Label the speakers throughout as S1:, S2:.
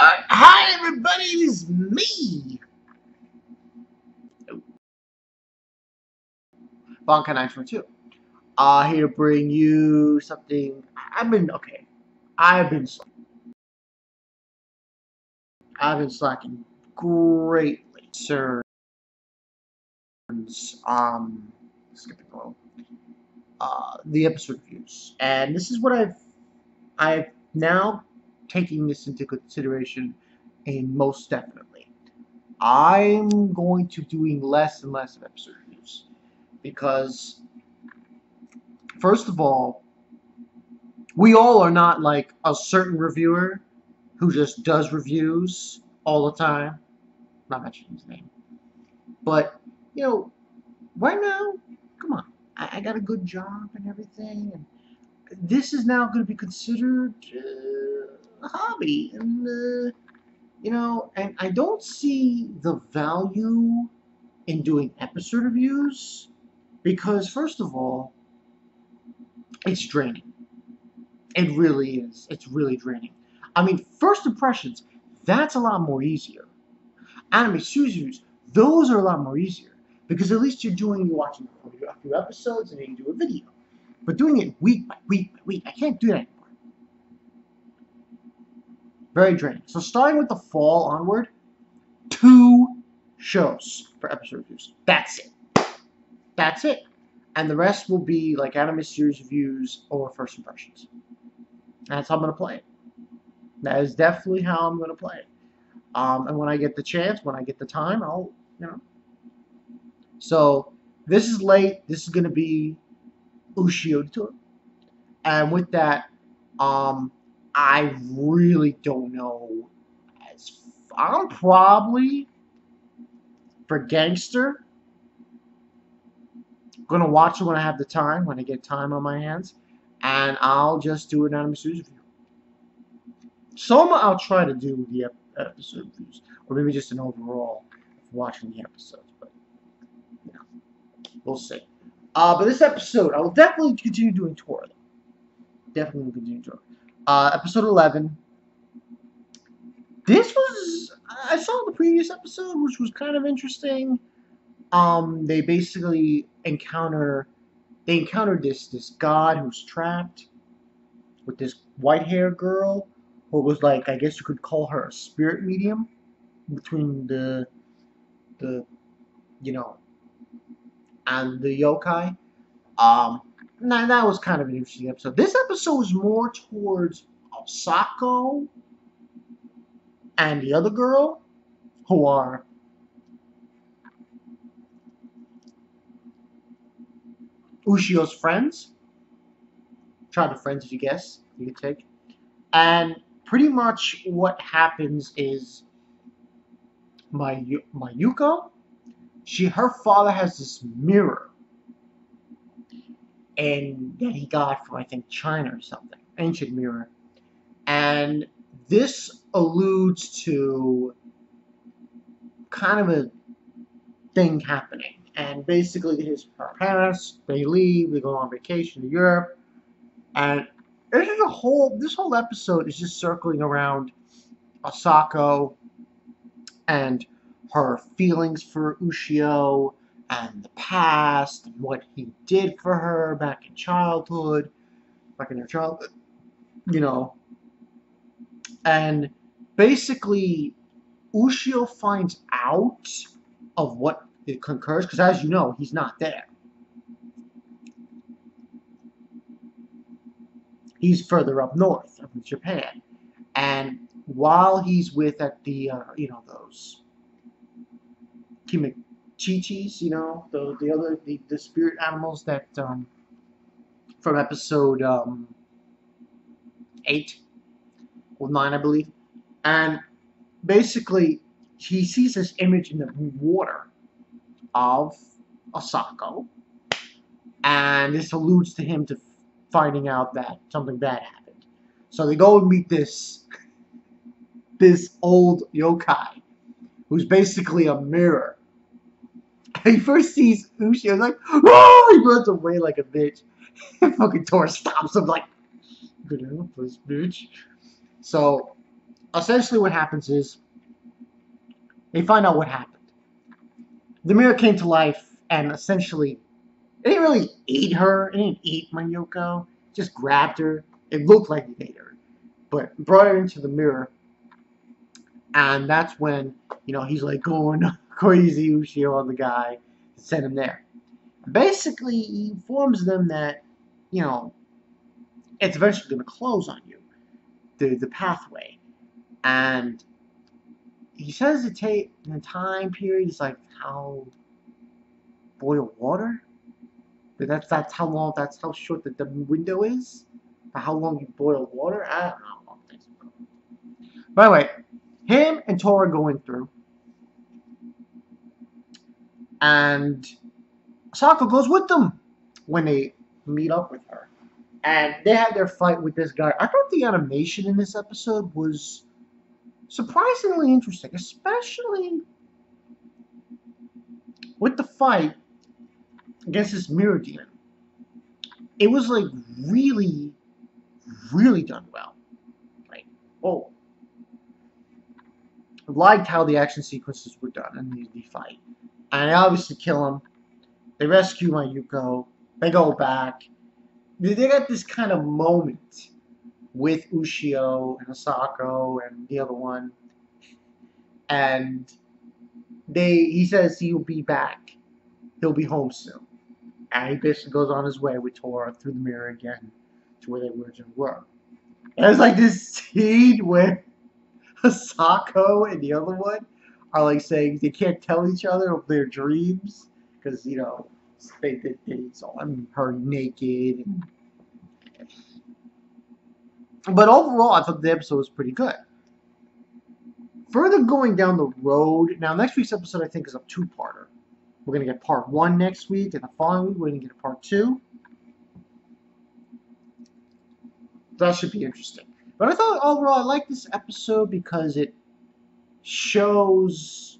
S1: Hi everybody, it's me, Bonka922. Here to bring you something. I've been slacking greatly. Concerns, skipping along, the episode reviews, and this is what I've now taking this into consideration, and most definitely, I'm going to doing less and less of episode reviews because, first of all, we all are not like a certain reviewer who just does reviews all the time. Not mentioning his name. But, right now, come on. I got a good job and everything. And this is now going to be considered a hobby. And, and I don't see the value in doing episode reviews because, first of all, it's draining. It really is. It's really draining. I mean, first impressions, that's a lot more easier. Anime series reviews, those are a lot more easier. Because at least you're watching a few episodes and then you do a video. But doing it week by week by week, I can't do that anymore. Very draining. So starting with the fall onward, 2 shows for episode reviews. That's it. That's it. And the rest will be like anime series reviews or first impressions. That's how I'm going to play it. That is definitely how I'm going to play it. And when I get the chance, when I get the time, I'll. So, this is late. This is going to be Ushio Tora. And with that, I really don't know. I'm probably, for Gangster, going to watch it when I have the time, when I get time on my hands. And I'll just do an anime series review. Soma, I'll try to do the episode reviews, or maybe just an overall of watching the episodes, but we'll see. But this episode, I will definitely continue doing Tora. Definitely continue Tora. Episode 11. This was, I saw the previous episode, which was kind of interesting. They basically encountered this god who's trapped with this white-haired girl who was like, I guess you could call her a spirit medium between the and the yokai. That was kind of an interesting episode. This episode was more towards Osako and the other girl, who are Ushio's friends. Try the friends if you guess. You can take. And pretty much what happens is Mayuko, her father has this mirror, and that he got from, I think, China or something, ancient mirror, and this alludes to kind of a thing happening. And basically, her parents, they leave, they go on vacation to Europe, and this whole episode is just circling around Asako and her feelings for Ushio and the past and what he did for her back in her childhood, and basically Ushio finds out of what it concurs, because as you know, he's not there. He's further up north, up in Japan. And while he's at the, those Kimichichis, the spirit animals that, from episode 8 or 9, I believe. And basically, he sees this image in the water of Asako. And this alludes to him to finding out that something bad happened. So they go and meet this old yokai, who's basically a mirror. And he first sees Ushio, like, oh! He runs away like a bitch. And fucking Tora stops him, like, get out, this bitch. So essentially what happens is they find out what happened. The mirror came to life and essentially it didn't really eat her. It didn't eat Mayuko. It just grabbed her. It looked like it ate her, but brought her into the mirror. And that's when, he's like going crazy Ushio on the guy to send him there. Basically, he informs them that, it's eventually going to close on you, the pathway. And he says to take the time period is like how boil water. But that's how short the window is for how long you boil water. I don't know. By the way, him and Tora going through, and Sako goes with them when they meet up with her. And they had their fight with this guy. I thought the animation in this episode was surprisingly interesting, especially with the fight against this mirror demon. It was like really, really done well. Like, oh. I liked how the action sequences were done in the fight. And they obviously kill him. They rescue Mayuko. They go back. They got this kind of moment with Ushio and Asako and the other one. And he says he'll be back. He'll be home soon. And he basically goes on his way with Tora through the mirror again to where they originally were. And it's like this scene where Asako and the other one are like saying they can't tell each other of their dreams because they saw her naked. But overall, I thought the episode was pretty good. Further going down the road, now next week's episode I think is a two-parter. We're gonna get part 1 next week, and the following week we're gonna get a part 2. That should be interesting. But I thought overall I liked this episode because it shows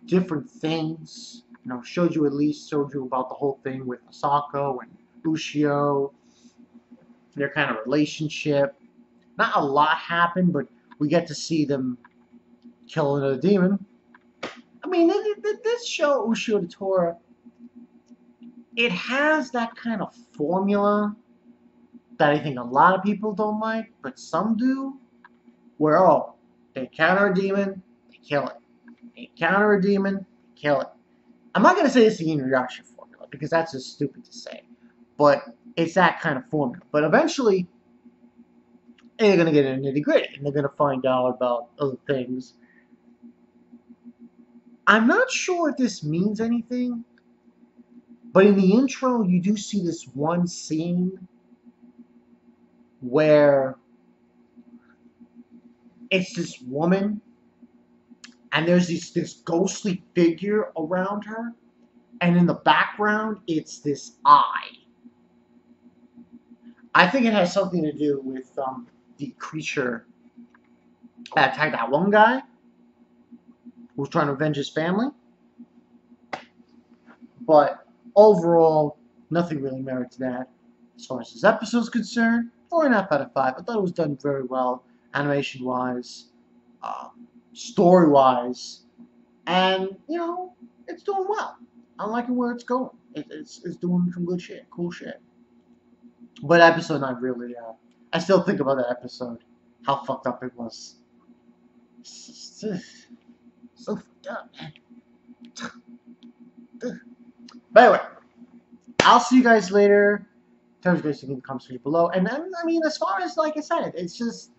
S1: different things. Showed you about the whole thing with Asako and Ushio, their kind of relationship. Not a lot happened, but we get to see them kill another demon. I mean, this show, Ushio to Tora, it has that kind of formula that I think a lot of people don't like, but some do, where, they encounter a demon, they kill it. They encounter a demon, they kill it. I'm not going to say it's the Inuyasha formula, because that's just stupid to say, but it's that kind of formula. But eventually, they're going to get into the nitty-gritty, and they're going to find out about other things. I'm not sure if this means anything, but in the intro, you do see this one scene where it's this woman, and there's this ghostly figure around her, and in the background, it's this eye. I think it has something to do with the creature that attacked that one guy who was trying to avenge his family. But overall, nothing really merits that. As far as this episode is concerned, 4.5 out of 5. I thought it was done very well, animation-wise, story-wise, and, it's doing well. I'm liking where it's going. It's doing some good shit, cool shit. But episode 9 really, I still think about that episode, how fucked up it was. So fucked up, man. But anyway, I'll see you guys later. Tell you guys in the comment section below. And then, I mean, as far as, like I said, it's just,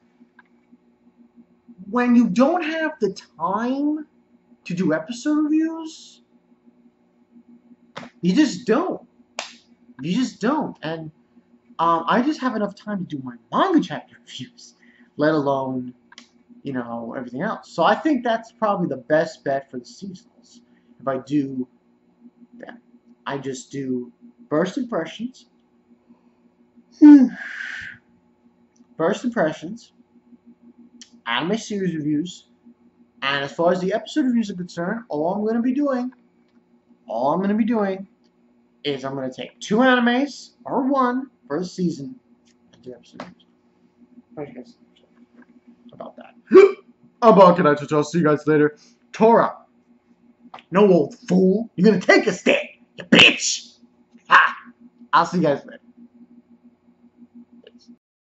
S1: when you don't have the time to do episode reviews, you just don't. You just don't. And I just have enough time to do my manga chapter reviews, let alone, everything else. So I think that's probably the best bet for the seasonals. If I do that, I just do first impressions. First impressions, anime series reviews, and as far as the episode reviews are concerned, all I'm going to be doing is I'm going to take 2 animes, or 1, for a season, and do episode reviews. What do you guys think about that? I'm Balkanite, I'll see you guys later. Tora, no old fool. You're gonna take a stand, you bitch. Ha! I'll see you guys later.